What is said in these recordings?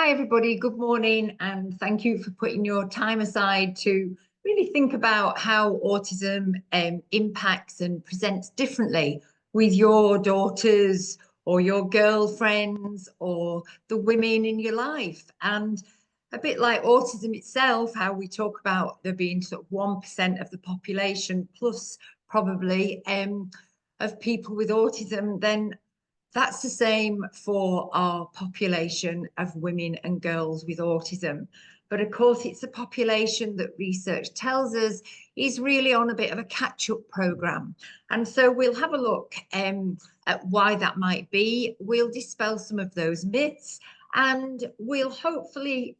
Hi, everybody. Good morning, and thank you for putting your time aside to really think about how autism impacts and presents differently with your daughters or your girlfriends or the women in your life. And a bit like autism itself, how we talk about there being sort of 1% of the population plus probably of people with autism, then that's the same for our population of women and girls with autism. But of course, it's a population that research tells us is really on a bit of a catch-up program. And so we'll have a look at why that might be. We'll dispel some of those myths, and we'll hopefully,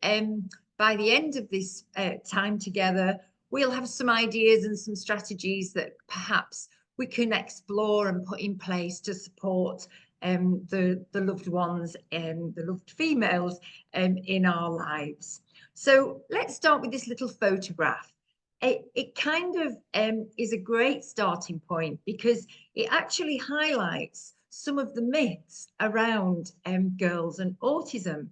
by the end of this time together, we'll have some ideas and some strategies that perhaps we can explore and put in place to support the loved ones and the loved females in our lives. So let's start with this little photograph. It kind of is a great starting point because it actually highlights some of the myths around girls and autism.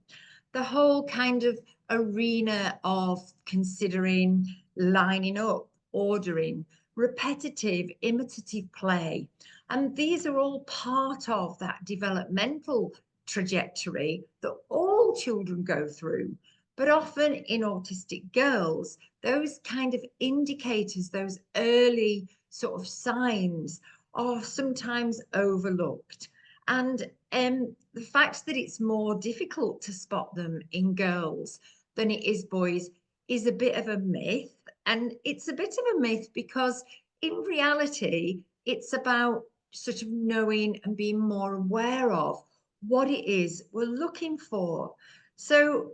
The whole kind of arena of considering lining up, ordering, repetitive, imitative play. And these are all part of that developmental trajectory that all children go through. But often in autistic girls, those kind of indicators, those early sort of signs are sometimes overlooked. And the fact that it's more difficult to spot them in girls than it is boys is a bit of a myth. And it's a bit of a myth because in reality, it's about sort of knowing and being more aware of what it is we're looking for. So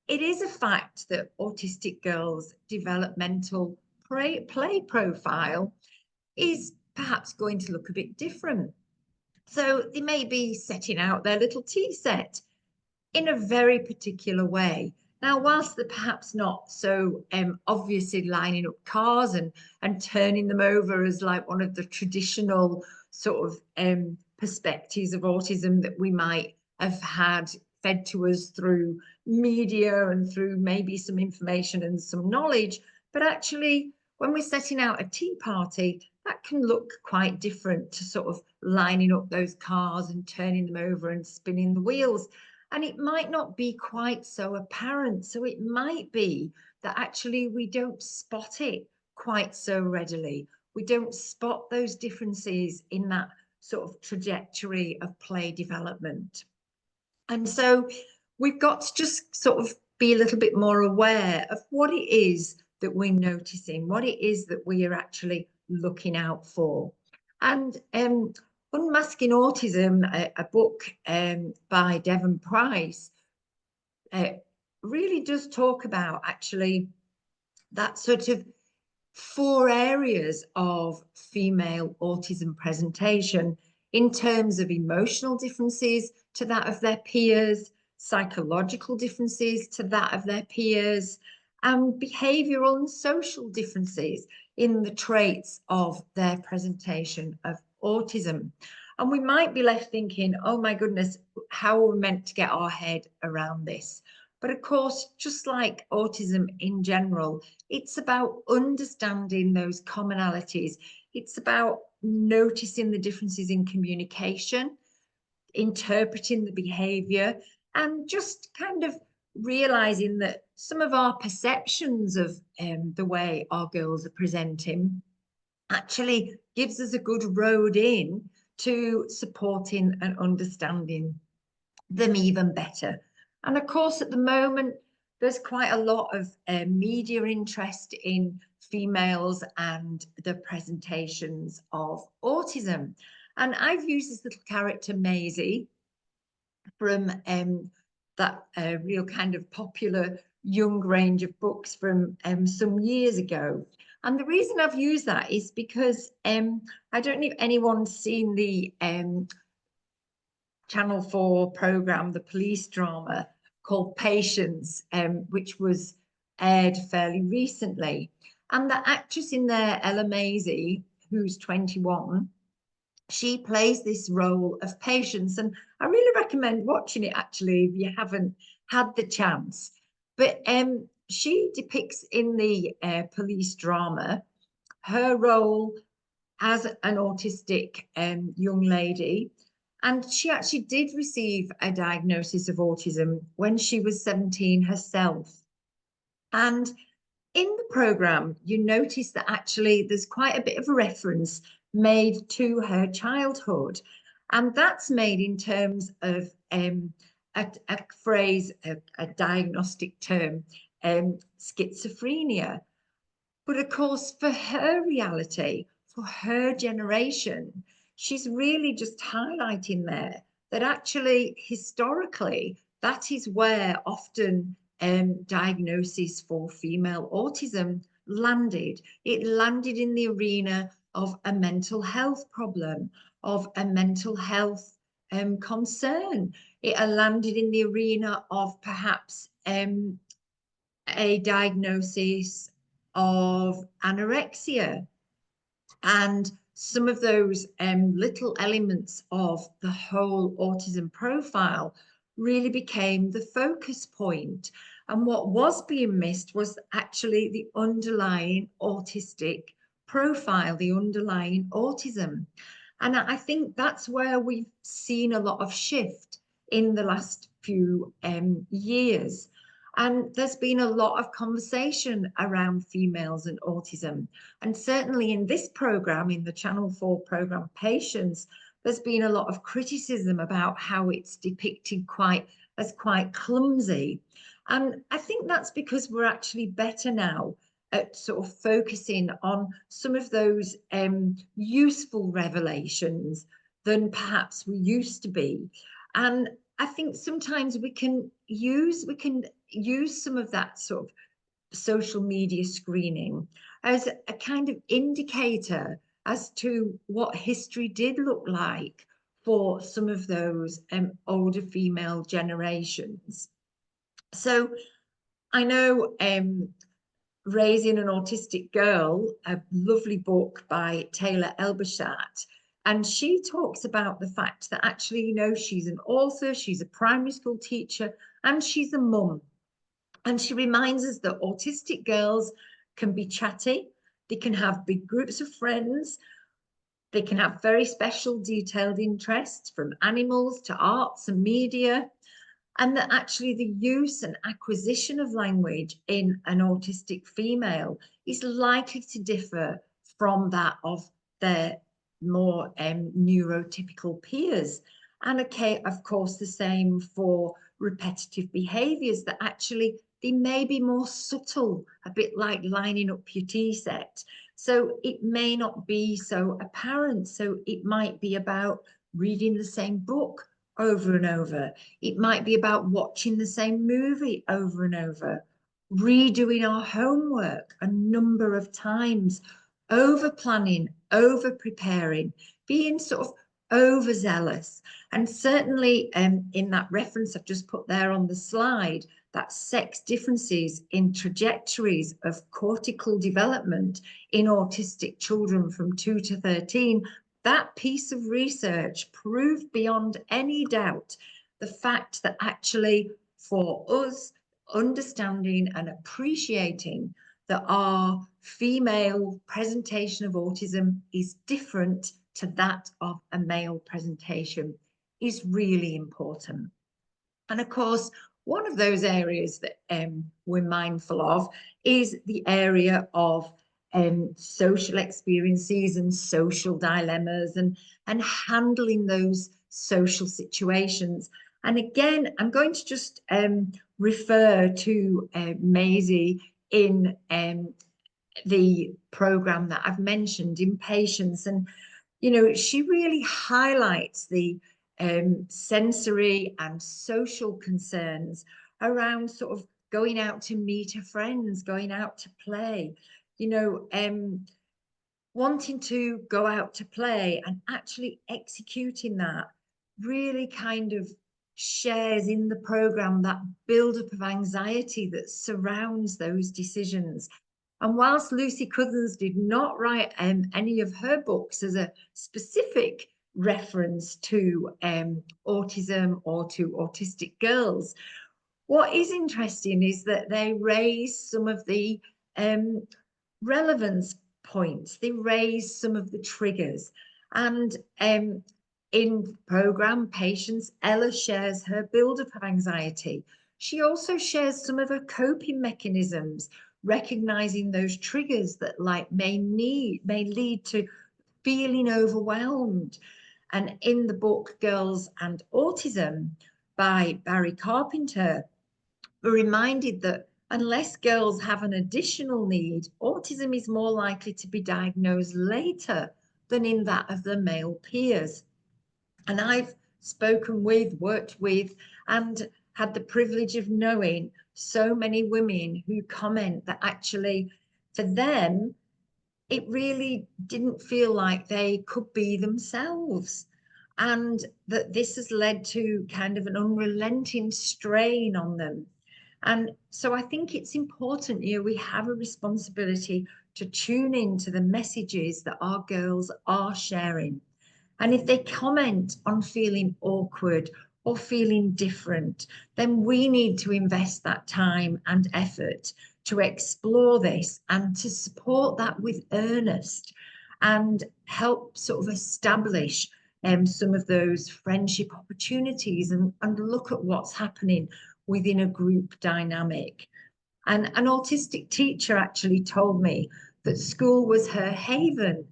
it is a fact that autistic girls' developmental play profile is perhaps going to look a bit different. So they may be setting out their little tea set in a very particular way. Now, whilst they're perhaps not so obviously lining up cars and turning them over as like one of the traditional sort of perspectives of autism that we might have had fed to us through media and through maybe some information and some knowledge, but actually when we're setting out a tea party, that can look quite different to sort of lining up those cars and turning them over and spinning the wheels. And it might not be quite so apparent. So it might be that actually we don't spot it quite so readily. We don't spot those differences in that sort of trajectory of play development. And so we've got to just sort of be a little bit more aware of what it is that we're noticing, what it is that we are actually looking out for. And Unmasking Autism, a book by Devon Price, really does talk about actually that sort of 4 areas of female autism presentation in terms of emotional differences to that of their peers, psychological differences to that of their peers, and behavioural and social differences in the traits of their presentation of autism. And we might be left thinking, oh my goodness, how are we meant to get our head around this? But of course, just like autism in general, it's about understanding those commonalities. It's about noticing the differences in communication, interpreting the behaviour, and just kind of realizing that some of our perceptions of the way our girls are presenting actually gives us a good road in to supporting and understanding them even better. And of course, at the moment, there's quite a lot of media interest in females and the presentations of autism. And I've used this little character, Maisie, from that real kind of popular young range of books from some years ago. And the reason I've used that is because I don't know if anyone's seen the Channel 4 programme, the police drama called Patience, which was aired fairly recently. And the actress in there, Ella Maisie, who's 21, she plays this role of Patience. And I really recommend watching it actually if you haven't had the chance. But she depicts in the police drama her role as an autistic young lady. And she actually did receive a diagnosis of autism when she was 17 herself. And in the programme, you notice that actually there's quite a bit of a reference made to her childhood. And that's made in terms of a phrase, a diagnostic term, schizophrenia. But of course, for her reality, for her generation, she's really just highlighting there that actually, historically, that is where often diagnosis for female autism landed. It landed in the arena of a mental health problem, of a mental health concern. It landed in the arena of perhaps a diagnosis of anorexia, and some of those little elements of the whole autism profile really became the focus point. And what was being missed was actually the underlying autistic profile, the underlying autism. And I think that's where we've seen a lot of shift in the last few years. And there's been a lot of conversation around females and autism. And certainly in this programme, in the Channel 4 programme Patience, there's been a lot of criticism about how it's depicted as quite clumsy. And I think that's because we're actually better now at sort of focusing on some of those useful revelations than perhaps we used to be. And I think sometimes we can use some of that sort of social media screening as a kind of indicator as to what history did look like for some of those older female generations. So I know Raising an Autistic Girl, a lovely book by Taylor Elbershat, and she talks about the fact that actually, you know, she's an author, she's a primary school teacher, and she's a mum. And she reminds us that autistic girls can be chatty, they can have big groups of friends, they can have very special detailed interests from animals to arts and media, and that actually the use and acquisition of language in an autistic female is likely to differ from that of their more neurotypical peers. And okay, of course, the same for repetitive behaviours, that actually they may be more subtle, a bit like lining up your tea set. So it may not be so apparent. So it might be about reading the same book over and over. It might be about watching the same movie over and over, redoing our homework a number of times, over planning, over preparing, being sort of overzealous. And certainly in that reference I've just put there on the slide, that sex differences in trajectories of cortical development in autistic children from 2 to 13, that piece of research proved beyond any doubt the fact that actually for us, understanding and appreciating that our female presentation of autism is different to that of a male presentation is really important. And of course, one of those areas that we're mindful of is the area of social experiences and social dilemmas and handling those social situations. And again, I'm going to just refer to Maisie in the programme that I've mentioned in Patience. And, you know, she really highlights the sensory and social concerns around sort of going out to meet her friends, going out to play, you know, wanting to go out to play and actually executing that really kind of shares in the programme that build-up of anxiety that surrounds those decisions. And whilst Lucy Cousins did not write any of her books as a specific reference to autism or to autistic girls. What is interesting is that they raise some of the relevance points, they raise some of the triggers. And in the programme Patience, Ella shares her build-up of anxiety. She also shares some of her coping mechanisms, recognizing those triggers that may lead to feeling overwhelmed. And in the book Girls and Autism by Barry Carpenter, we're reminded that unless girls have an additional need, autism is more likely to be diagnosed later than in that of their male peers. And I've spoken with, worked with, and had the privilege of knowing so many women who comment that actually for them, it really didn't feel like they could be themselves. And that this has led to kind of an unrelenting strain on them. And so I think it's important, we have a responsibility to tune into the messages that our girls are sharing. And if they comment on feeling awkward or feeling different, then we need to invest that time and effort to explore this and to support that with earnest and help sort of establish some of those friendship opportunities and look at what's happening within a group dynamic. And an autistic teacher actually told me that school was her haven,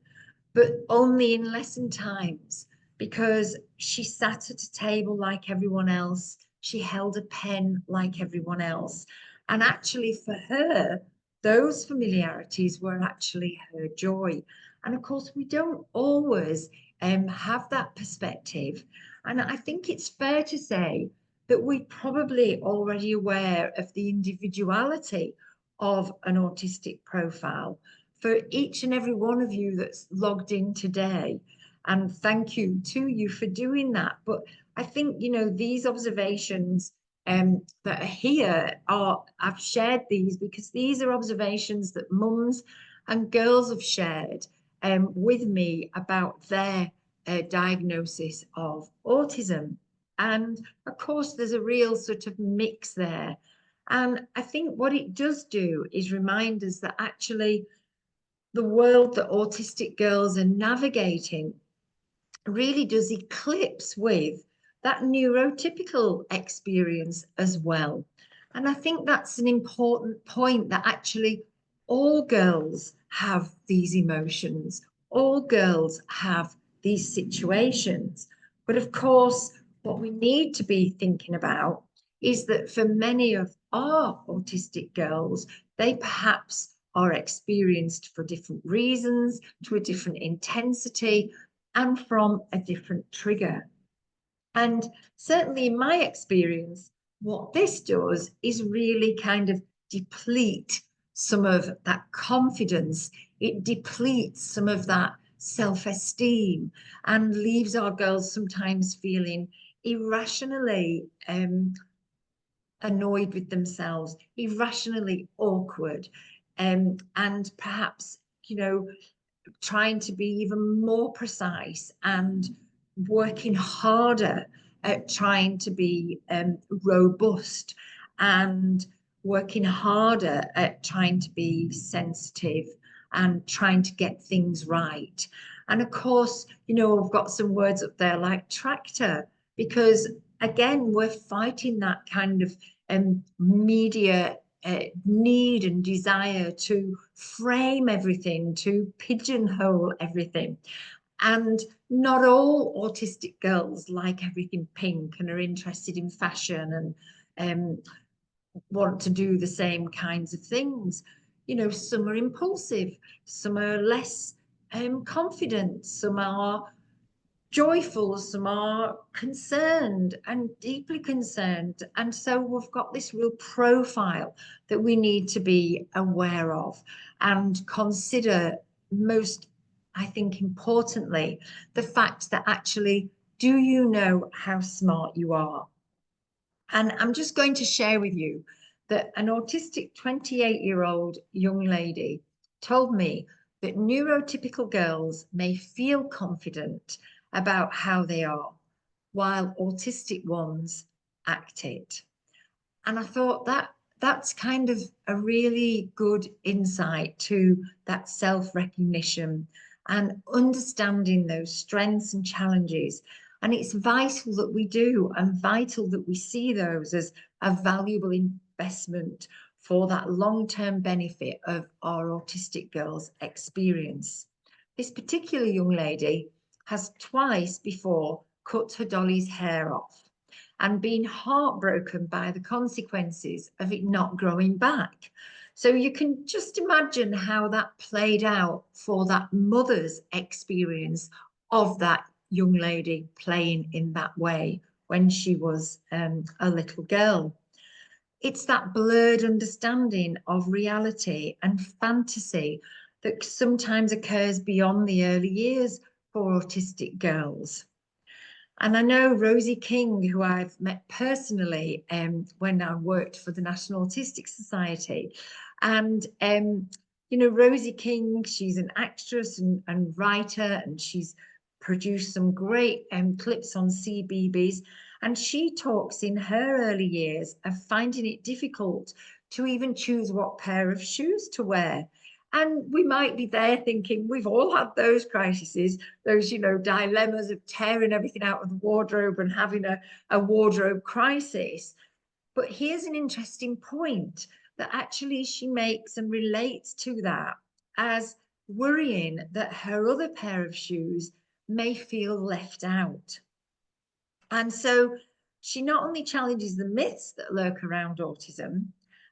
but only in lesson times, because she sat at a table like everyone else. She held a pen like everyone else. And actually for her, those familiarities were actually her joy. And of course, we don't always have that perspective. And I think it's fair to say that we're probably already aware of the individuality of an autistic profile for each and every one of you that's logged in today. And thank you to you for doing that. But I think, these observations that are here I've shared these because these are observations that mums and girls have shared with me about their diagnosis of autism. And of course, there's a real sort of mix there. And I think what it does do is remind us that actually the world that autistic girls are navigating really does eclipse with that neurotypical experience as well. And I think that's an important point, that actually all girls have these emotions, all girls have these situations. But of course, what we need to be thinking about is that for many of our autistic girls, they perhaps are experienced for different reasons, to a different intensity, and from a different trigger. And certainly in my experience, what this does is really kind of deplete some of that confidence. It depletes some of that self-esteem and leaves our girls sometimes feeling irrationally annoyed with themselves, irrationally awkward, and perhaps, trying to be even more precise and working harder at trying to be robust and working harder at trying to be sensitive and trying to get things right. And of course, I've got some words up there like tractor, because again, we're fighting that kind of media need and desire to frame everything, to pigeonhole everything. And not all autistic girls like everything pink and are interested in fashion and want to do the same kinds of things. Some are impulsive, some are less confident, some are joyful, some are concerned and deeply concerned. And so we've got this real profile that we need to be aware of and consider, most, I think, importantly, the fact that actually, do you know how smart you are? And I'm just going to share with you that an autistic 28-year-old young lady told me that neurotypical girls may feel confident about how they are, while autistic ones act it. And I thought that's kind of a really good insight to that self-recognition and understanding those strengths and challenges. And it's vital that we do, and vital that we see those as a valuable investment for that long-term benefit of our autistic girls' experience. This particular young lady has twice before cut her dolly's hair off and been heartbroken by the consequences of it not growing back. So you can just imagine how that played out for that mother's experience of that young lady playing in that way when she was a little girl. It's that blurred understanding of reality and fantasy that sometimes occurs beyond the early years for autistic girls. And I know Rosie King, who I've met personally when I worked for the National Autistic Society. And, you know, Rosie King, she's an actress and writer, and she's produced some great clips on CBeebies. And she talks in her early years of finding it difficult to even choose what pair of shoes to wear. And we might be there thinking we've all had those crises, those, you know, dilemmas of tearing everything out of the wardrobe and having a wardrobe crisis. But here's an interesting point that actually she makes and relates to that as worrying that her other pair of shoes may feel left out. And so she not only challenges the myths that lurk around autism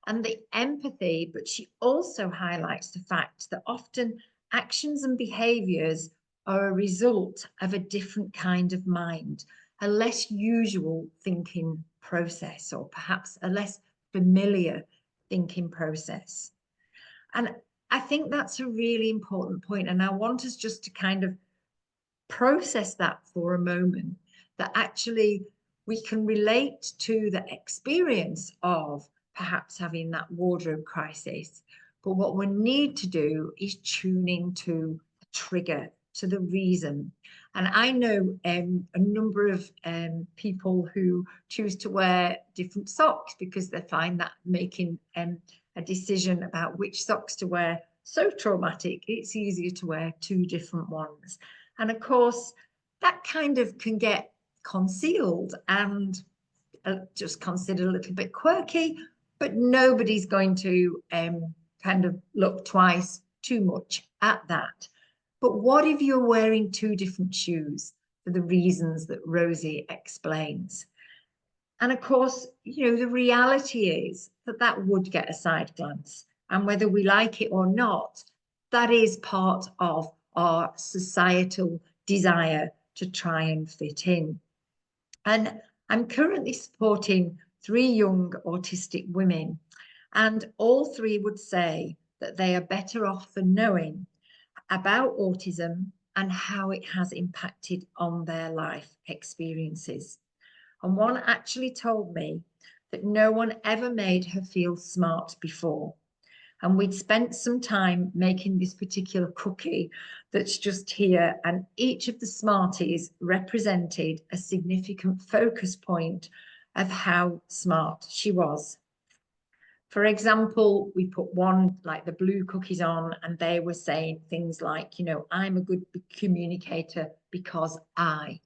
and the empathy, but she also highlights the fact that often actions and behaviours are a result of a different kind of mind, a less usual thinking process, or perhaps a less familiar thinking process. And I think that's a really important point, and I want us just to kind of process that for a moment, that actually we can relate to the experience of perhaps having that wardrobe crisis. But what we need to do is tune into the trigger, to the reason. And I know a number of people who choose to wear different socks because they find that making a decision about which socks to wear so traumatic, it's easier to wear two different ones. And of course, that kind of can get concealed and just considered a little bit quirky, but nobody's going to kind of look twice too much at that. But what if you're wearing two different shoes for the reasons that Rosie explains? And of course, you know, the reality is that that would get a side glance. And whether we like it or not, that is part of our societal desire to try and fit in. And I'm currently supporting 3 young autistic women, and all 3 would say that they are better off for knowing about autism and how it has impacted on their life experiences. And one actually told me that no one ever made her feel smart before. And we'd spent some time making this particular cookie that's just here, and each of the Smarties represented a significant focus point of how smart she was. For example, we put one like the blue cookies on, and they were saying things like, you know, I'm a good communicator because I'm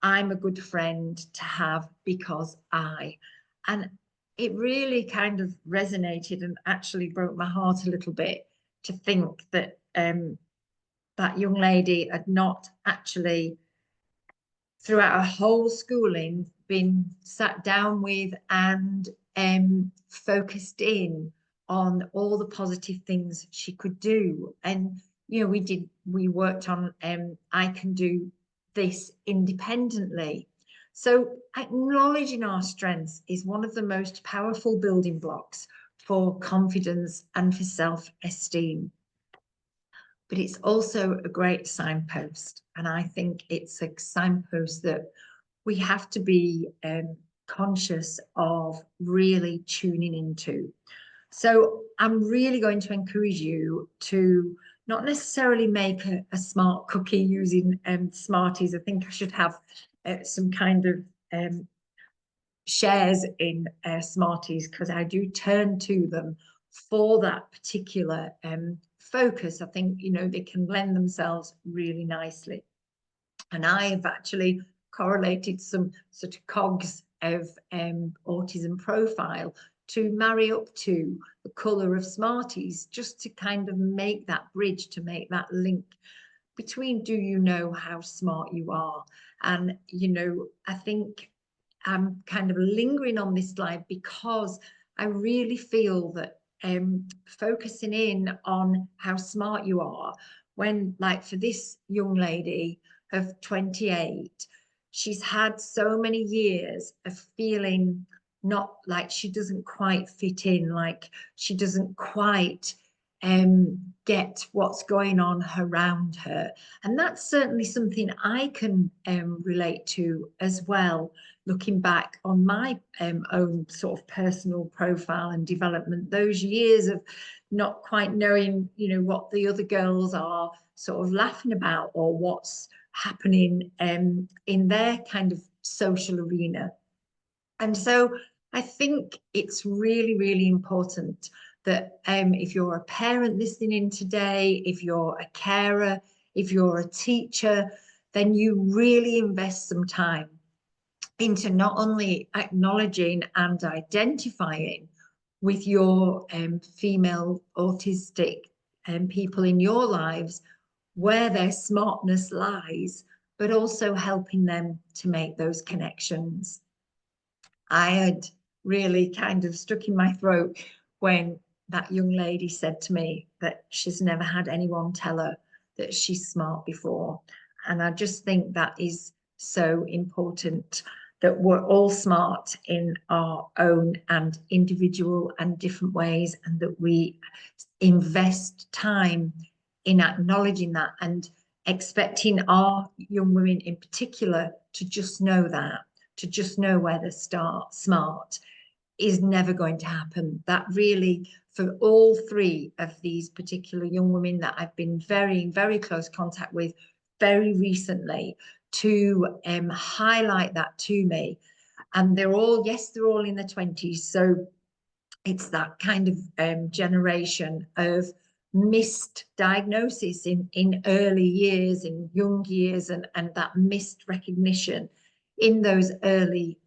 a good friend to have because and it really kind of resonated and actually broke my heart a little bit to think that that young lady had not actually throughout her whole schooling been sat down with and focused in on all the positive things she could do. And you know, we worked on I can do this independently. So acknowledging our strengths is one of the most powerful building blocks for confidence and for self-esteem. But it's also a great signpost. And I think it's a signpost that we have to be conscious of really tuning into. So I'm really going to encourage you to not necessarily make a smart cookie using Smarties. I think I should have some kind of shares in Smarties, because I do turn to them for that particular focus. I think, you know, they can lend themselves really nicely. And I've actually correlated some sort of cogs of autism profile to marry up to the colour of Smarties, just to kind of make that bridge, to make that link between, do you know how smart you are? And, you know, I think I'm kind of lingering on this slide because I really feel that focusing in on how smart you are, when, like, for this young lady of 28, she's had so many years of feeling not like she doesn't quite fit in, like she doesn't quite get what's going on around her. And that's certainly something I can relate to as well, looking back on my own sort of personal profile and development, those years of not quite knowing, you know, what the other girls are sort of laughing about, or what's happening in their kind of social arena. And so I think it's really, really important that if you're a parent listening in today, if you're a carer, if you're a teacher, then you really invest some time into not only acknowledging and identifying with your female autistic people in your lives where their smartness lies, but also helping them to make those connections. I had really kind of stuck in my throat when that young lady said to me that she's never had anyone tell her that she's smart before. And I just think that is so important, that we're all smart in our own and individual and different ways, and that we invest time in acknowledging that, and expecting our young women in particular to just know that, to just know where they're smart, is never going to happen. That really, for all three of these particular young women that I've been very, very close contact with very recently, to highlight that to me. And they're all, yes, they're all in their 20s. So it's that kind of generation of missed diagnosis in early years, in young years, and that missed recognition in those early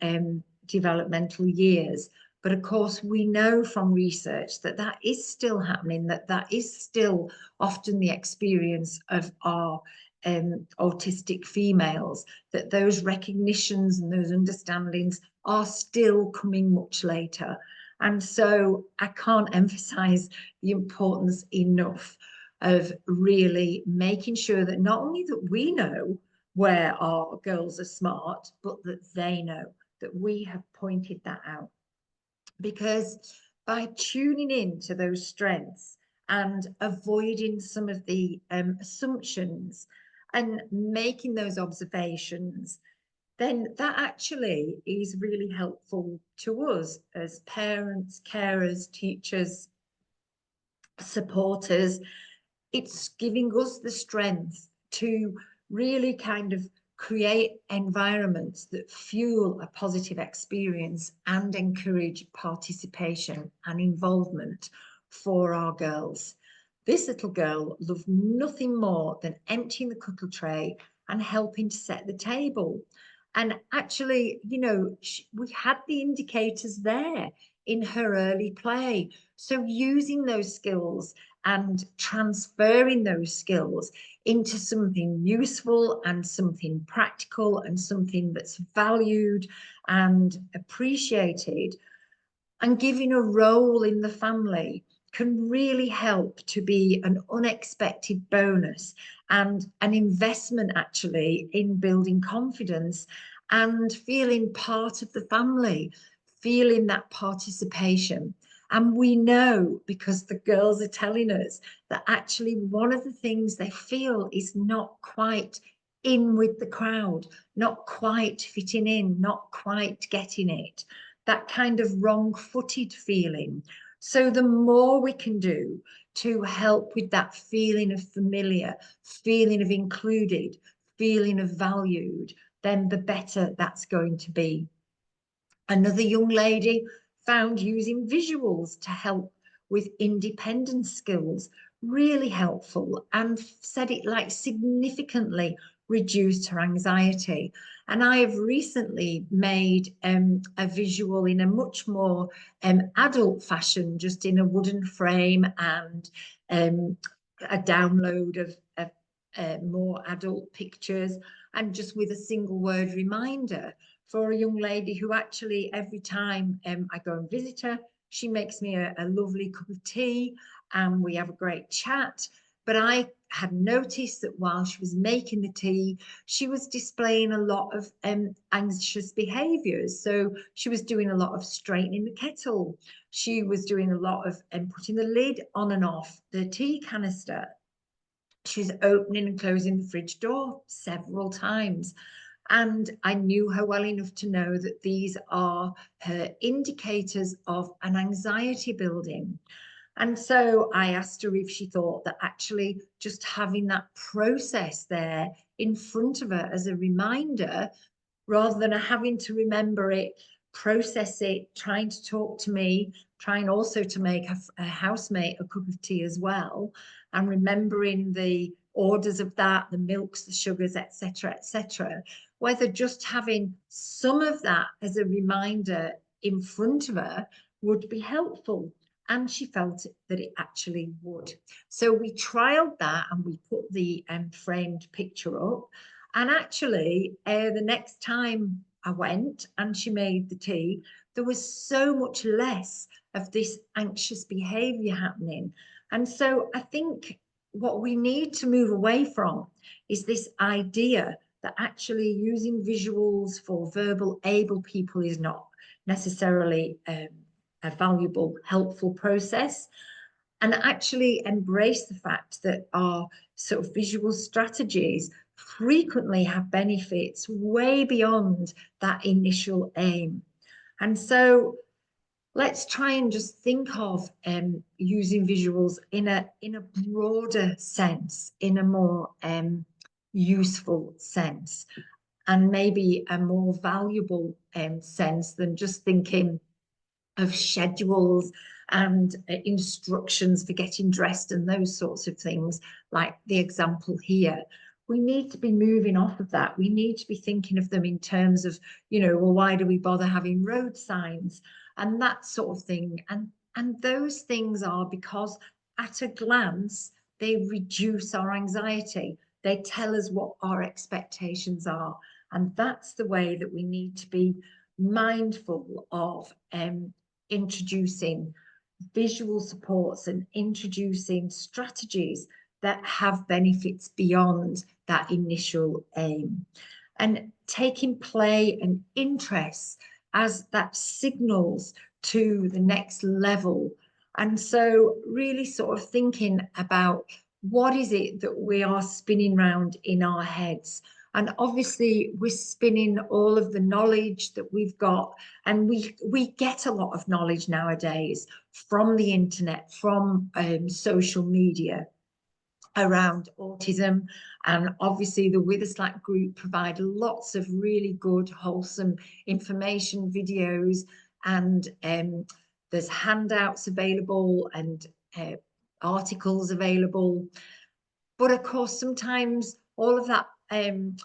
developmental years. But of course, we know from research that that is still happening, that that is still often the experience of our autistic females, that those recognitions and those understandings are still coming much later. And so I can't emphasize the importance enough of really making sure that not only that we know where our girls are smart, but that they know, that we have pointed that out. Because by tuning in to those strengths and avoiding some of the assumptions and making those observations, then that actually is really helpful to us as parents, carers, teachers, supporters. It's giving us the strength to really kind of create environments that fuel a positive experience and encourage participation and involvement for our girls. This little girl loved nothing more than emptying the cookie tray and helping to set the table. And actually, you know, we had the indicators there in her early play. So using those skills and transferring those skills into something useful and something practical and something that's valued and appreciated, and giving a role in the family, can really help to be an unexpected bonus and an investment actually in building confidence and feeling part of the family, feeling that participation. And we know, because the girls are telling us, that actually one of the things they feel is not quite in with the crowd, not quite fitting in, not quite getting it, that kind of wrong-footed feeling. So the more we can do to help with that feeling of familiar, feeling of included, feeling of valued, then the better that's going to be. Another young lady found using visuals to help with independence skills really helpful, and said it like significantly reduced her anxiety. And I have recently made a visual in a much more adult fashion, just in a wooden frame and a download of more adult pictures, and just with a single word reminder for a young lady who actually every time I go and visit her, she makes me a lovely cup of tea and we have a great chat. But I had noticed that while she was making the tea, she was displaying a lot of anxious behaviours. So she was doing a lot of straightening the kettle. She was doing a lot of putting the lid on and off the tea canister. She's opening and closing the fridge door several times. And I knew her well enough to know that these are her indicators of an anxiety building. And so I asked her if she thought that actually just having that process there in front of her as a reminder, rather than having to remember it, process it, trying to talk to me, trying also to make a housemate a cup of tea as well, and remembering the orders of that, the milks, the sugars, etc., whether just having some of that as a reminder in front of her would be helpful. And she felt that it actually would. So we trialed that and we put the framed picture up. And actually, the next time I went and she made the tea, there was so much less of this anxious behaviour happening. And so I think what we need to move away from is this idea that actually using visuals for verbal able people is not necessarily a valuable, helpful process, and actually embrace the fact that our sort of visual strategies frequently have benefits way beyond that initial aim. And so let's try and just think of using visuals in a broader sense, in a more useful sense, and maybe a more valuable sense than just thinking of schedules and instructions for getting dressed and those sorts of things, like the example here. We need to be moving off of that. We need to be thinking of them in terms of, you know, well, why do we bother having road signs and that sort of thing? And those things are because at a glance, they reduce our anxiety. They tell us what our expectations are. And that's the way that we need to be mindful of introducing visual supports and introducing strategies that have benefits beyond that initial aim, and taking play and interest as that signals to the next level. And so really sort of thinking about what is it that we are spinning round in our heads. And obviously we're spinning all of the knowledge that we've got, and we get a lot of knowledge nowadays from the internet, from social media around autism. And obviously the WitherslackGroup provide lots of really good, wholesome information videos, and there's handouts available and articles available. But of course, sometimes all of that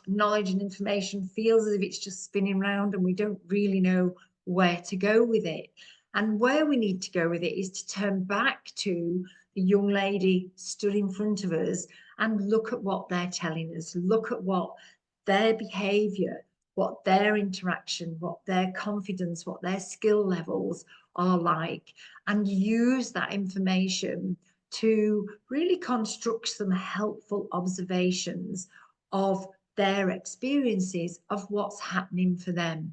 knowledge and information feels as if it's just spinning around and we don't really know where to go with it. And where we need to go with it is to turn back to the young lady stood in front of us and look at what they're telling us, look at what their behaviour, what their interaction, what their confidence, what their skill levels are like, and use that information to really construct some helpful observations of their experiences of what's happening for them.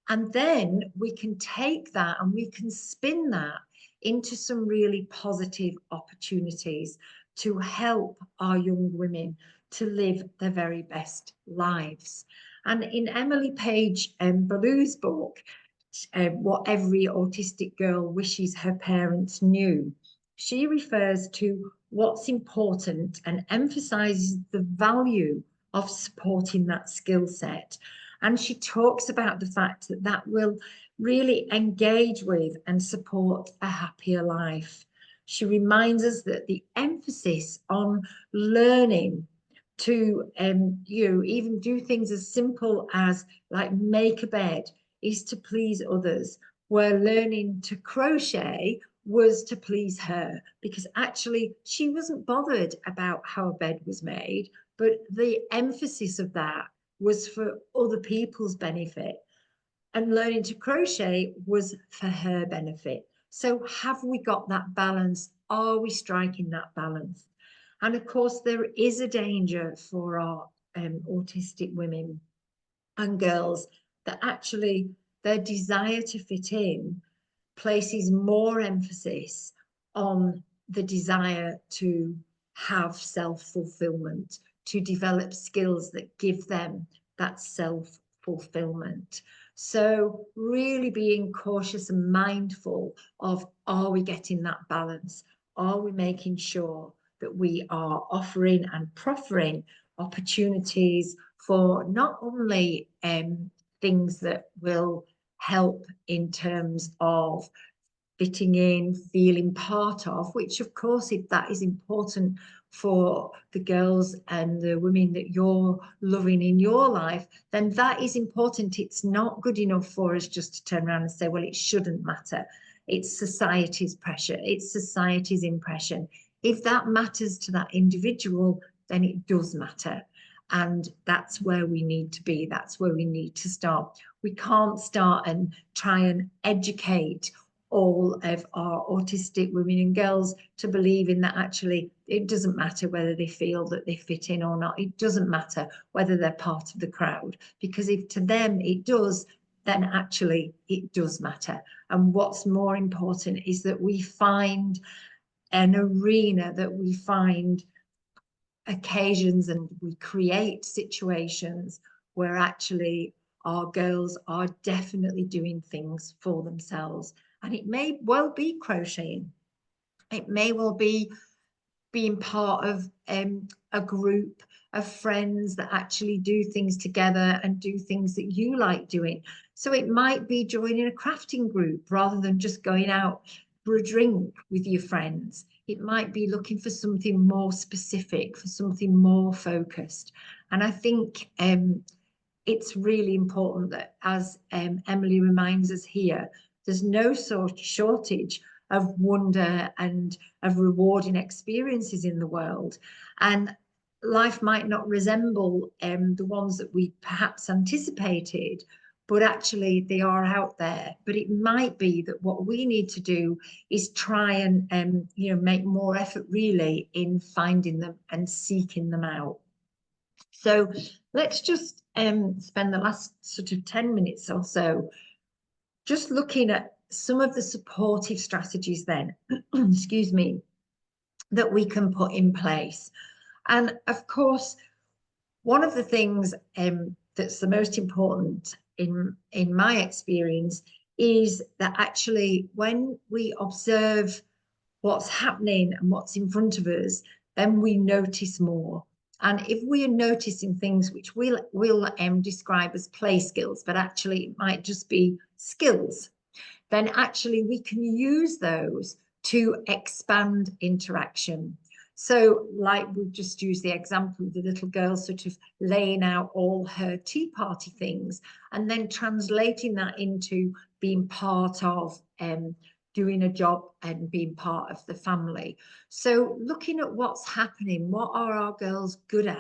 And then we can take that and we can spin that into some really positive opportunities to help our young women to live their very best lives. And in Emily Page Ballou's book, what every autistic girl wishes her parents knew. She refers to what's important and emphasizes the value of supporting that skill set. And she talks about the fact that that will really engage with and support a happier life. She reminds us that the emphasis on learning to even do things as simple as like make a bed is to please others, where learning to crochet was to please her, because actually she wasn't bothered about how a bed was made, but the emphasis of that was for other people's benefit, and learning to crochet was for her benefit. So have we got that balance? Are we striking that balance? And of course, there is a danger for our autistic women and girls that actually their desire to fit in places more emphasis on the desire to have self-fulfillment, to develop skills that give them that self-fulfillment. So really being cautious and mindful of, are we getting that balance? Are we making sure that we are offering and proffering opportunities for not only things that will help in terms of fitting in, feeling part of, which of course, if that is important for the girls and the women that you're loving in your life, then that is important. It's not good enough for us just to turn around and say, well, it shouldn't matter. It's society's pressure. It's society's impression. If that matters to that individual, then it does matter. And that's where we need to be. That's where we need to start. We can't start and try and educate all of our autistic women and girls to believe in that actually it doesn't matter whether they feel that they fit in or not. It doesn't matter whether they're part of the crowd, because if to them it does, then actually it does matter. And what's more important is that we find an arena, that we find occasions and we create situations where actually our girls are definitely doing things for themselves. And it may well be crocheting. It may well be being part of a group of friends that actually do things together and do things that you like doing. So it might be joining a crafting group rather than just going out for a drink with your friends. It might be looking for something more specific, for something more focused. And I think it's really important that, as Emily reminds us here, there's no sort of shortage of wonder and of rewarding experiences in the world. And life might not resemble the ones that we perhaps anticipated, but actually they are out there. But it might be that what we need to do is try and make more effort really in finding them and seeking them out. So let's just spend the last sort of 10 minutes or so just looking at some of the supportive strategies then, excuse me, that we can put in place. And of course, one of the things that's the most important in my experience is that actually when we observe what's happening and what's in front of us, then we notice more. And if we are noticing things which we'll describe as play skills, but actually it might just be skills, then actually we can use those to expand interaction. So like we've just used the example of the little girl sort of laying out all her tea party things and then translating that into being part of doing a job and being part of the family. So looking at what's happening, what are our girls good at?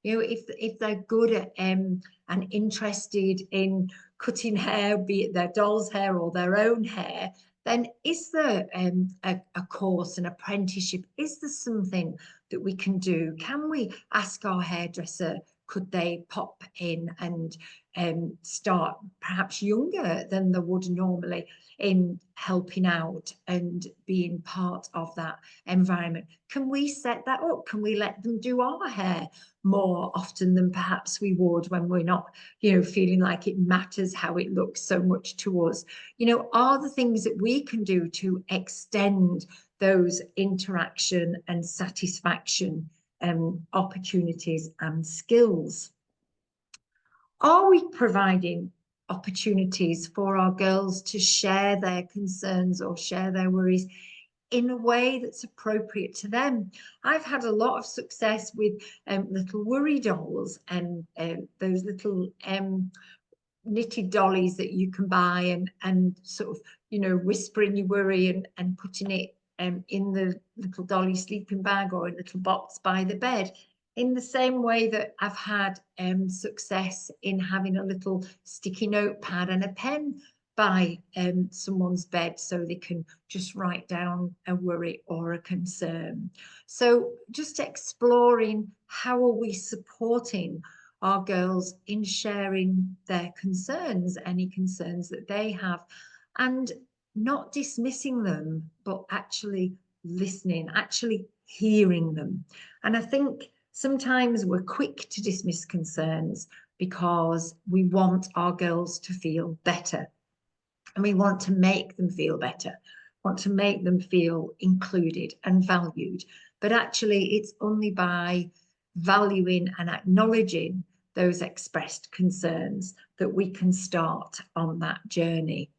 You know, if they're good at and interested in cutting hair, be it their doll's hair or their own hair, then is there a course, an apprenticeship? Is there something that we can do? Can we ask our hairdresser could they pop in and start perhaps younger than they would normally in helping out and being part of that environment? Can we set that up? Can we let them do our hair more often than perhaps we would when we're not, feeling like it matters how it looks so much to us? Are the things that we can do to extend those interaction and satisfaction opportunities and skills? Are we providing opportunities for our girls to share their concerns or share their worries in a way that's appropriate to them? I've had a lot of success with little worry dolls and those little knitted dollies that you can buy and sort of, whispering your worry and putting it in the little dolly sleeping bag or a little box by the bed. In the same way that I've had success in having a little sticky notepad and a pen by someone's bed so they can just write down a worry or a concern. So just exploring how are we supporting our girls in sharing their concerns, any concerns that they have, and not dismissing them, but actually listening, actually hearing them. And I think sometimes we're quick to dismiss concerns because we want our girls to feel better. And we want to make them feel better, want to make them feel included and valued. But actually, it's only by valuing and acknowledging those expressed concerns that we can start on that journey.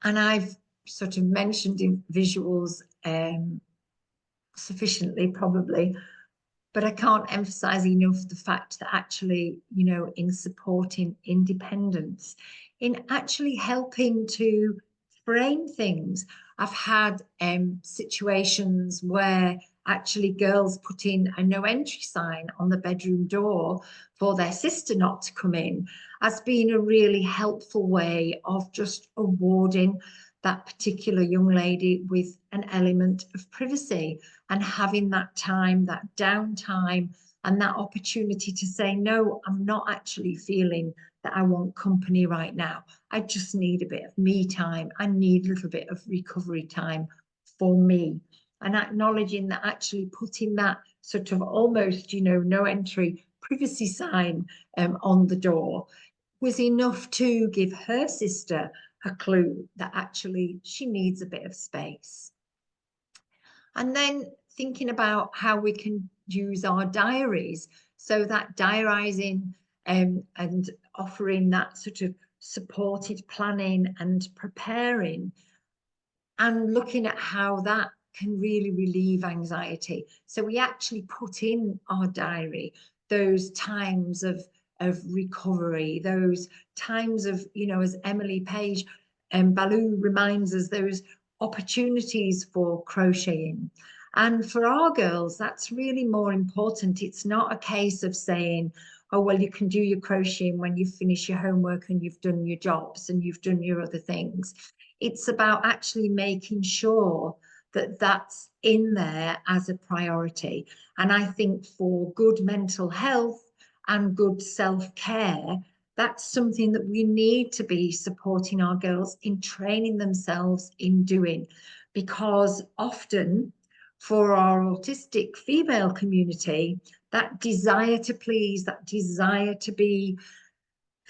And I've sort of mentioned in visuals sufficiently, probably, but I can't emphasize enough the fact that actually, in supporting independence, in actually helping to frame things. I've had situations where actually girls put in a no entry sign on the bedroom door for their sister not to come in as being a really helpful way of just awarding that particular young lady with an element of privacy and having that time, that downtime, and that opportunity to say, no, I'm not actually feeling that I want company right now. I just need a bit of me time. I need a little bit of recovery time for me. And acknowledging that actually putting that sort of almost, no entry privacy sign on the door was enough to give her sister a clue that actually she needs a bit of space. And then thinking about how we can use our diaries, so that diarising and offering that sort of supported planning and preparing, and looking at how that can really relieve anxiety. So we actually put in our diary those times of recovery, those times of, as Emily Page and Baloo reminds us, those opportunities for crocheting. And for our girls, that's really more important. It's not a case of saying, oh, well, you can do your crocheting when you finish your homework and you've done your jobs and you've done your other things. It's about actually making sure that that's in there as a priority. And I think for good mental health and good self-care, that's something that we need to be supporting our girls in training themselves in doing, because often for our autistic female community, that desire to please, that desire to be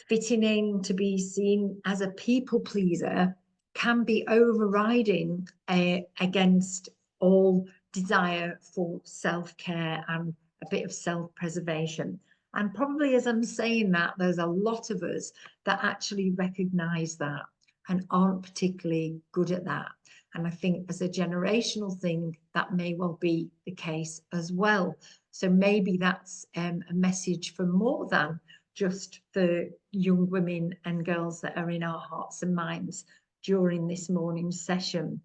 fitting in, to be seen as a people pleaser, can be overriding against all desire for self-care and a bit of self-preservation. And probably as I'm saying that, there's a lot of us that actually recognise that and aren't particularly good at that. And I think as a generational thing, that may well be the case as well. So maybe that's a message for more than just the young women and girls that are in our hearts and minds during this morning's session.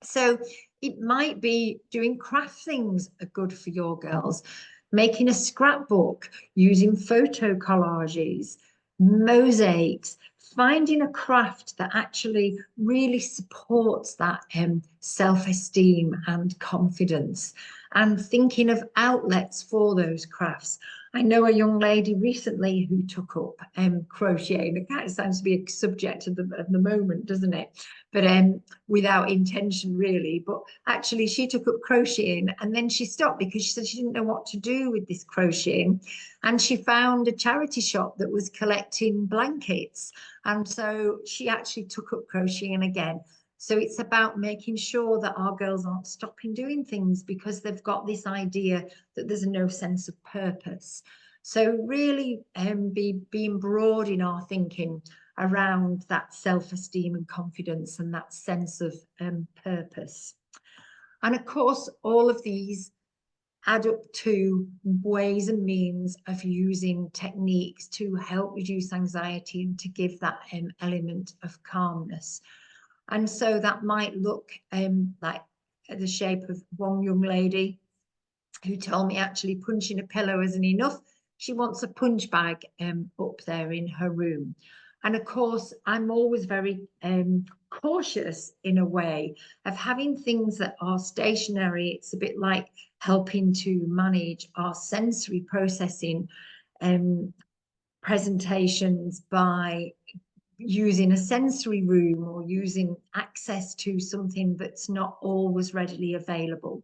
So it might be doing craft things are good for your girls, making a scrapbook, using photo collages, mosaics, finding a craft that actually really supports that self-esteem and confidence, and thinking of outlets for those crafts. I know a young lady recently who took up crocheting. It kind of sounds to be a subject of the moment, doesn't it? But without intention, really. But actually, she took up crocheting and then she stopped because she said she didn't know what to do with this crocheting. And she found a charity shop that was collecting blankets. And so she actually took up crocheting again. So it's about making sure that our girls aren't stopping doing things because they've got this idea that there's no sense of purpose. So really being broad in our thinking around that self-esteem and confidence and that sense of purpose. And of course, all of these add up to ways and means of using techniques to help reduce anxiety and to give that element of calmness. And so that might look like the shape of one young lady who told me actually punching a pillow isn't enough. She wants a punch bag up there in her room. And of course, I'm always very cautious in a way of having things that are stationary. It's a bit like helping to manage our sensory processing presentations by using a sensory room or using access to something that's not always readily available.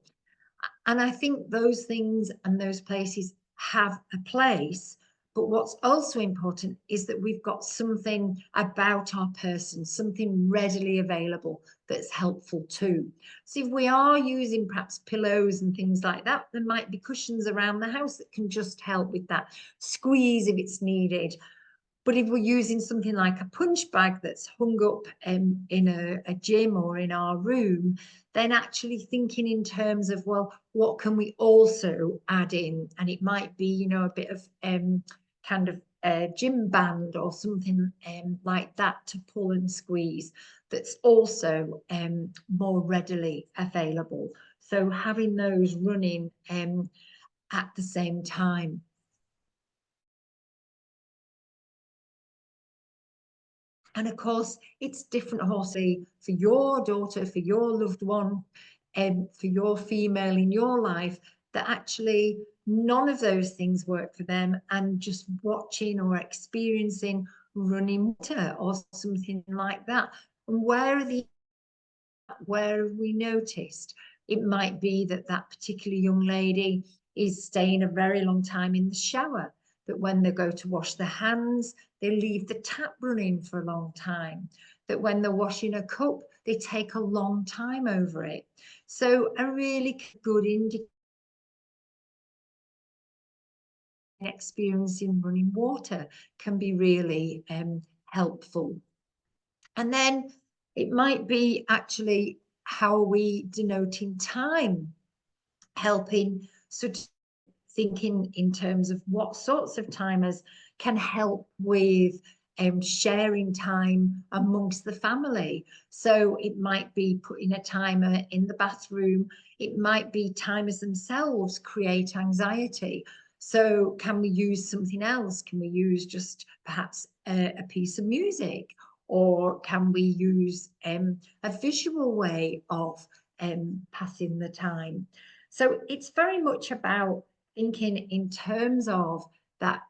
And I think those things and those places have a place. But what's also important is that we've got something about our person, something readily available that's helpful too. So if we are using perhaps pillows and things like that, there might be cushions around the house that can just help with that squeeze if it's needed. But if we're using something like a punch bag that's hung up in a gym or in our room, then actually thinking in terms of, well, what can we also add in? And it might be, you know, a bit of kind of a gym band or something like that to pull and squeeze that's also more readily available. So having those running at the same time. And of course, it's different horsey for your daughter, for your loved one, for your female in your life, that actually none of those things work for them. And just watching or experiencing running water or something like that. And where have we noticed? It might be that that particular young lady is staying a very long time in the shower, that when they go to wash their hands, they leave the tap running for a long time, that when they're washing a cup, they take a long time over it. So a really good indicator experiencing running water can be really helpful. And then it might be actually how are we denoting time, helping sort of thinking in terms of what sorts of timers can help with sharing time amongst the family. So it might be putting a timer in the bathroom. It might be timers themselves create anxiety. So can we use something else? Can we use just perhaps a piece of music? Or can we use a visual way of passing the time? So it's very much about thinking in terms of that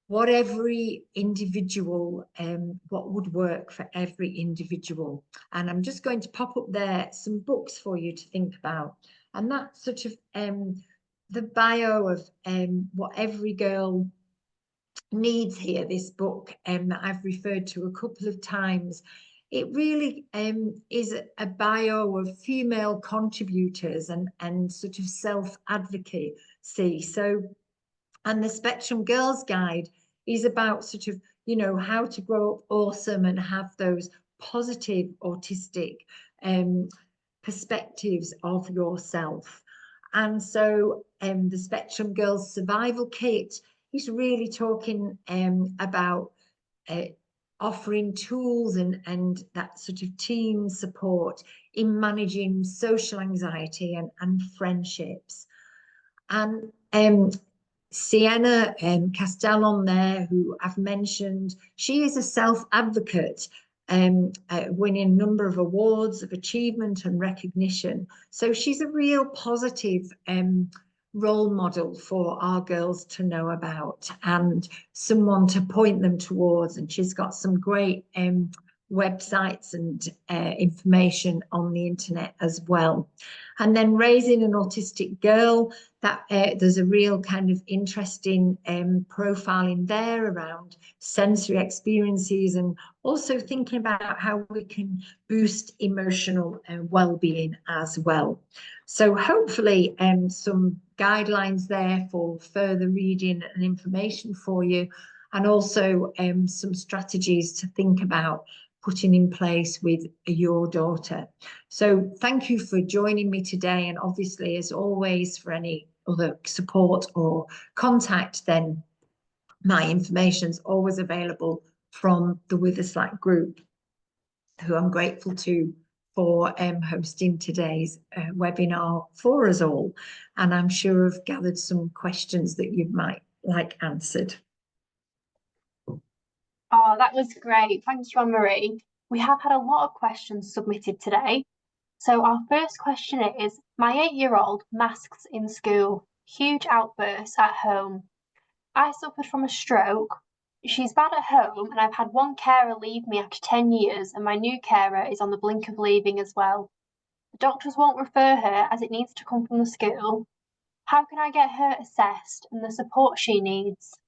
what every individual, what would work for every individual. And I'm just going to pop up there some books for you to think about. And that's sort of the bio of what every girl needs here, this book that I've referred to a couple of times. It really is a bio of female contributors and sort of self-advocacy. So, and the Spectrum Girls Guide is about sort of, you know, how to grow up awesome and have those positive autistic perspectives of yourself. And so the Spectrum Girls Survival Kit is really talking about offering tools and that sort of team support in managing social anxiety and friendships. And Sienna Castellon there, who I've mentioned, she is a self-advocate, winning a number of awards of achievement and recognition. So she's a real positive role model for our girls to know about and someone to point them towards. And she's got some great websites and information on the internet as well. And then raising an autistic girl, that there's a real kind of interesting profile in there around sensory experiences and also thinking about how we can boost emotional well-being as well. So hopefully some guidelines there for further reading and information for you, and also some strategies to think about putting in place with your daughter. So thank you for joining me today. And obviously, as always, for any other support or contact, then my information is always available from the WitherslackGroup, who I'm grateful to for hosting today's webinar for us all. And I'm sure I've gathered some questions that you might like answered. Oh, that was great. Thank you, Anne-Marie. We have had a lot of questions submitted today. So our first question is, my 8-year-old masks in school, huge outbursts at home. I suffered from a stroke. She's bad at home and I've had one carer leave me after 10 years and my new carer is on the blink of leaving as well. The doctors won't refer her as it needs to come from the school. How can I get her assessed and the support she needs?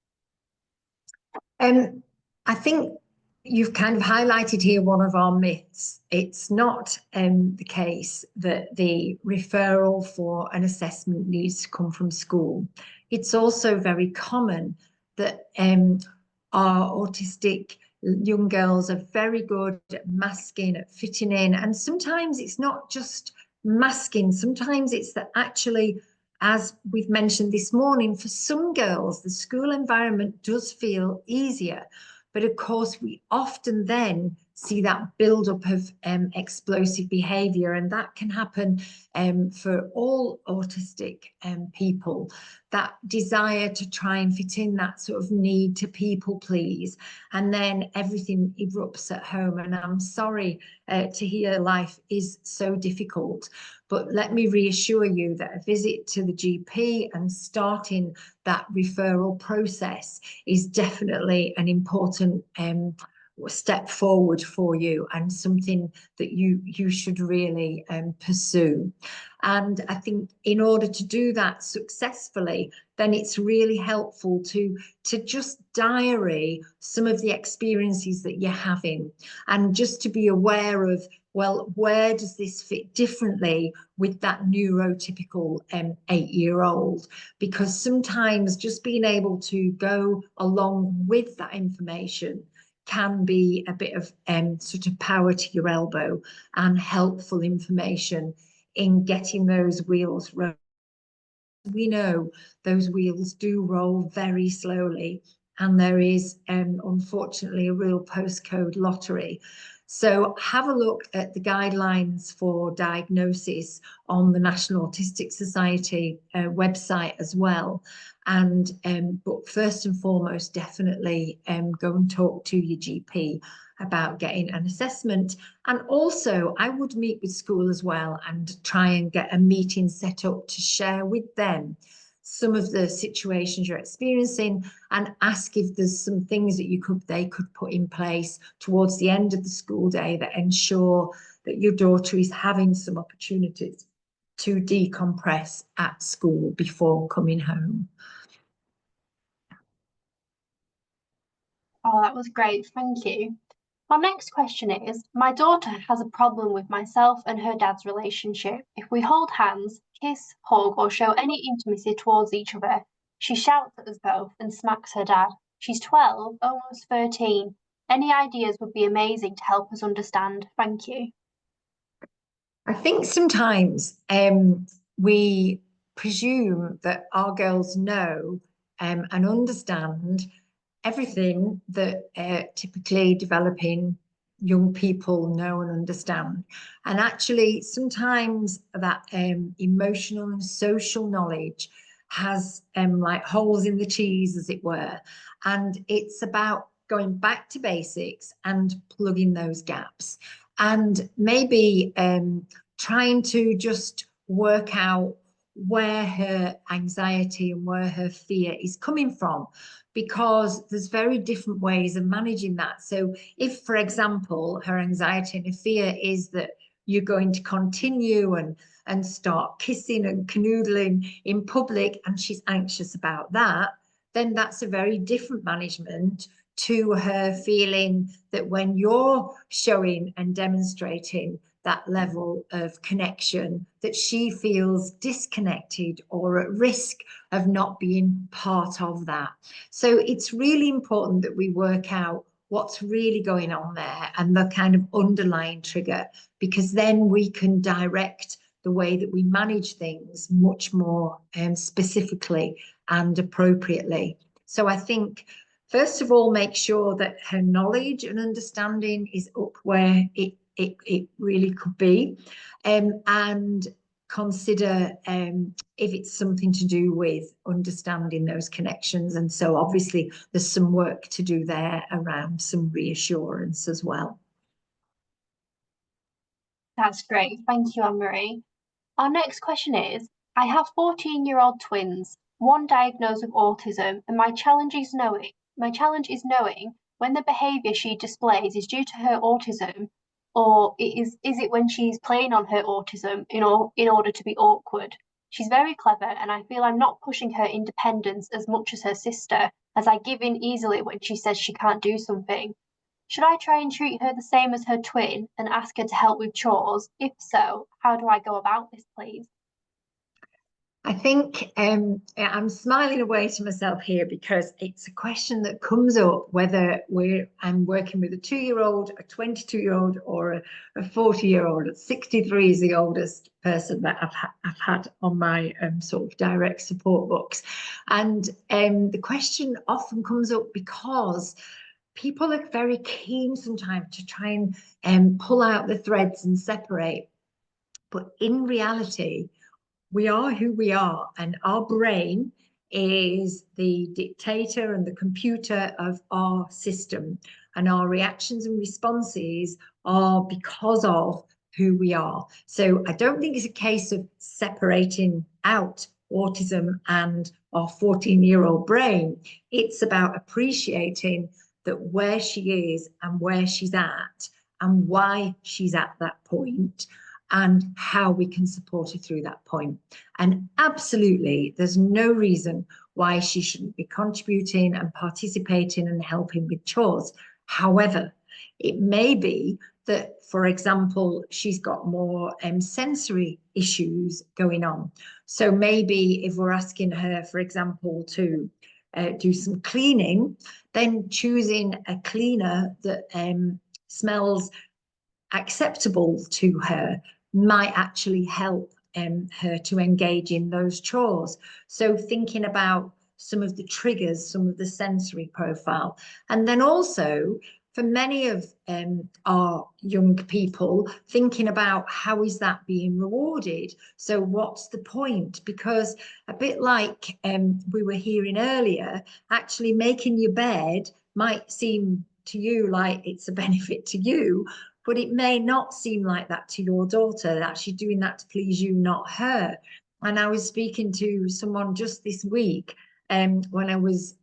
I think you've kind of highlighted here one of our myths. It's not the case that the referral for an assessment needs to come from school. It's also very common that our autistic young girls are very good at masking, at fitting in. And sometimes it's not just masking. Sometimes it's that actually, as we've mentioned this morning, for some girls, the school environment does feel easier. But of course, we often then see that build-up of explosive behaviour, and that can happen for all autistic people. That desire to try and fit in, that sort of need to people please, and then everything erupts at home. And I'm sorry to hear life is so difficult. But let me reassure you that a visit to the GP and starting that referral process is definitely an important step forward for you and something that you should really pursue. And I think in order to do that successfully, then it's really helpful to just diary some of the experiences that you're having, and just to be aware of, well, where does this fit differently with that neurotypical 8-year-old? Because sometimes just being able to go along with that information can be a bit of sort of power to your elbow and helpful information in getting those wheels rolling. We know those wheels do roll very slowly, and there is unfortunately a real postcode lottery. So have a look at the guidelines for diagnosis on the National Autistic Society website as well. And but first and foremost, definitely go and talk to your GP about getting an assessment. And also, I would meet with school as well and try and get a meeting set up to share with them some of the situations you're experiencing, and ask if there's some things that they could put in place towards the end of the school day that ensure that your daughter is having some opportunities to decompress at school before coming home. Oh, that was great. Thank you. Our next question is, my daughter has a problem with myself and her dad's relationship. If we hold hands, kiss, hug, or show any intimacy towards each other, she shouts at us both and smacks her dad. She's 12, almost 13. Any ideas would be amazing to help us understand. Thank you. I think sometimes we presume that our girls know and understand everything that typically developing young people know and understand. And actually, sometimes that emotional and social knowledge has like holes in the cheese, as it were. And it's about going back to basics and plugging those gaps. And maybe trying to just work out where her anxiety and where her fear is coming from, because there's very different ways of managing that. So if, for example, her anxiety and her fear is that you're going to continue and start kissing and canoodling in public, and she's anxious about that, then that's a very different management to her feeling that when you're showing and demonstrating that level of connection, that she feels disconnected or at risk of not being part of that. So it's really important that we work out what's really going on there and the kind of underlying trigger, because then we can direct the way that we manage things much more specifically and appropriately. So I think, first of all, make sure that her knowledge and understanding is up where it really could be, and consider if it's something to do with understanding those connections. And so obviously there's some work to do there around some reassurance as well. That's great. Thank you, Anne-Marie. Our next question is, I have 14-year-old twins, one diagnosed with autism, and my challenge is knowing when the behaviour she displays is due to her autism, or is it when she's playing on her autism in order to be awkward. She's very clever, and I feel I'm not pushing her independence as much as her sister, as I give in easily when she says she can't do something. Should I try and treat her the same as her twin and ask her to help with chores? If so, how do I go about this, please? I think I'm smiling away to myself here because it's a question that comes up whether I'm working with a 2-year-old, a 22-year-old, or a 40-year-old. 63 is the oldest person that I've had on my sort of direct support books. And the question often comes up because people are very keen sometimes to try and pull out the threads and separate. But in reality, we are who we are, and our brain is the dictator and the computer of our system, and our reactions and responses are because of who we are. So I don't think it's a case of separating out autism and our 14-year-old brain. It's about appreciating that where she is and where she's at and why she's at that point, and how we can support her through that point. And absolutely, there's no reason why she shouldn't be contributing and participating and helping with chores. However, it may be that, for example, she's got more sensory issues going on. So maybe if we're asking her, for example, to do some cleaning, then choosing a cleaner that smells acceptable to her might actually help her to engage in those chores. So thinking about some of the triggers, some of the sensory profile. And then also, for many of our young people, thinking about how is that being rewarded? So what's the point? Because a bit like we were hearing earlier, actually making your bed might seem to you like it's a benefit to you, but it may not seem like that to your daughter. Actually doing that to please you, not her. And I was speaking to someone just this week when I was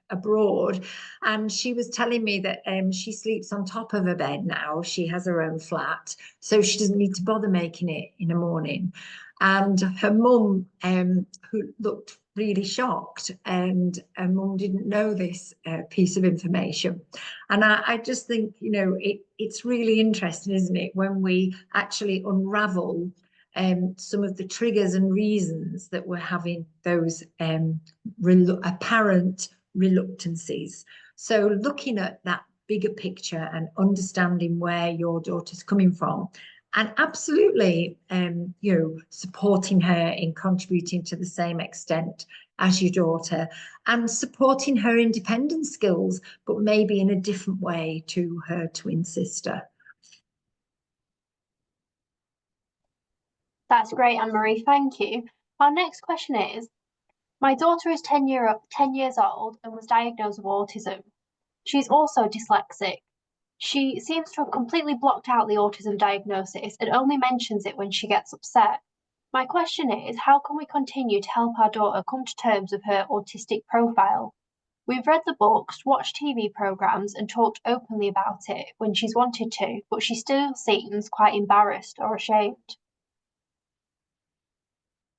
abroad, and she was telling me that she sleeps on top of her bed now. She has her own flat, so she doesn't need to bother making it in the morning. And her mum, who looked really shocked, and her mum didn't know this piece of information. And I just think, you know, it's really interesting, isn't it, when we actually unravel some of the triggers and reasons that we're having those apparent reluctancies. So looking at that bigger picture and understanding where your daughter's coming from, and absolutely, you know, supporting her in contributing to the same extent as your daughter, and supporting her independent skills, but maybe in a different way to her twin sister. That's great, Anne-Marie. Thank you. Our next question is, My daughter is 10 years old and was diagnosed with autism. She's also dyslexic. She seems to have completely blocked out the autism diagnosis and only mentions it when she gets upset. My question is, how can we continue to help our daughter come to terms with her autistic profile? We've read the books, watched TV programs, and talked openly about it when she's wanted to, but she still seems quite embarrassed or ashamed.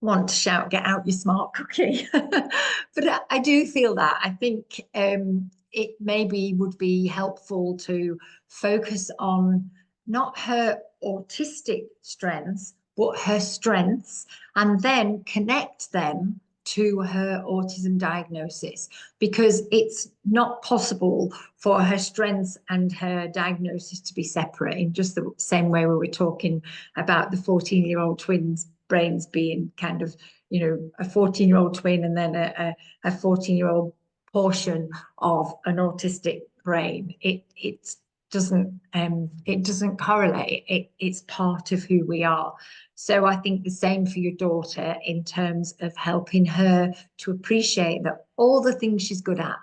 Want to shout, get out your smart cookie. But I do feel that. I think it maybe would be helpful to focus on not her autistic strengths, but her strengths, and then connect them to her autism diagnosis, because it's not possible for her strengths and her diagnosis to be separate, in just the same way we were talking about the 14-year-old twins brains being kind of, you know, a 14-year-old twin and then a 14-year-old portion of an autistic brain. It doesn't correlate. It's part of who we are. So I think the same for your daughter, in terms of helping her to appreciate that all the things she's good at,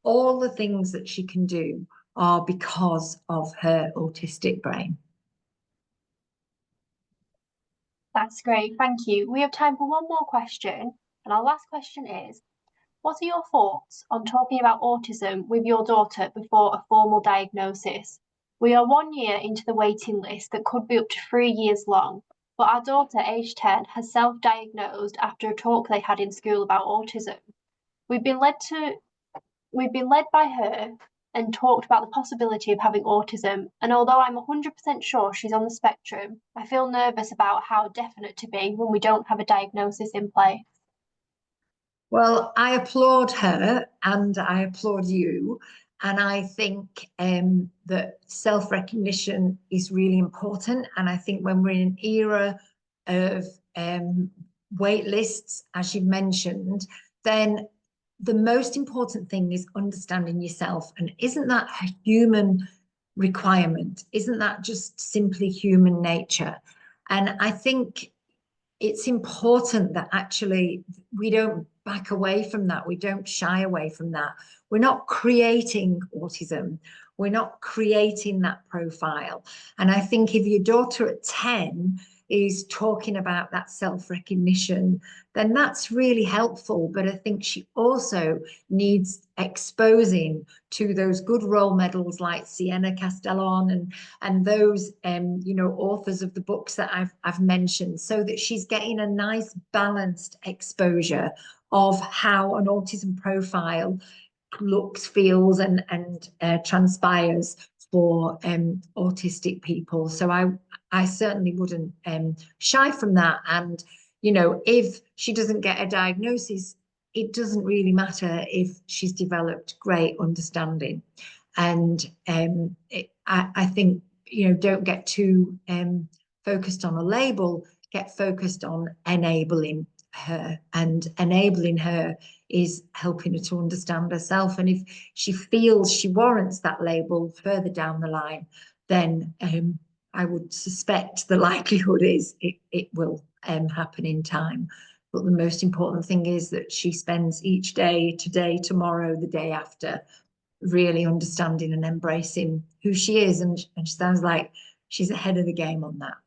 all the things that she can do, are because of her autistic brain. That's great, thank you. We have time for one more question, and our last question is, what are your thoughts on talking about autism with your daughter before a formal diagnosis? We are 1 year into the waiting list that could be up to 3 years long, but our daughter, aged 10, has self-diagnosed after a talk they had in school about autism. We've been led by her and talked about the possibility of having autism, and although I'm 100% sure she's on the spectrum, I feel nervous about how definite to be when we don't have a diagnosis in place. Well, I applaud her and I applaud you. And I think that self-recognition is really important. And I think when we're in an era of wait lists, as you mentioned, then the most important thing is understanding yourself. And isn't that a human requirement? Isn't that just simply human nature? And I think it's important that actually we don't back away from that. We don't shy away from that. We're not creating autism. We're not creating that profile. And I think if your daughter at 10 is talking about that self-recognition, then that's really helpful. But I think she also needs exposing to those good role models like Sienna Castellon and those you know, authors of the books that I've mentioned, so that she's getting a nice balanced exposure of how an autism profile looks, feels, and transpires for autistic people. So I certainly wouldn't shy from that. And you know, if she doesn't get a diagnosis, it doesn't really matter if she's developed great understanding. And I think, you know, don't get too focused on a label, get focused on enabling her, and enabling her is helping her to understand herself. And if she feels she warrants that label further down the line, then I would suspect the likelihood is it will happen in time. But the most important thing is that she spends each day, today, tomorrow, the day after, really understanding and embracing who she is. And she sounds like she's ahead of the game on that.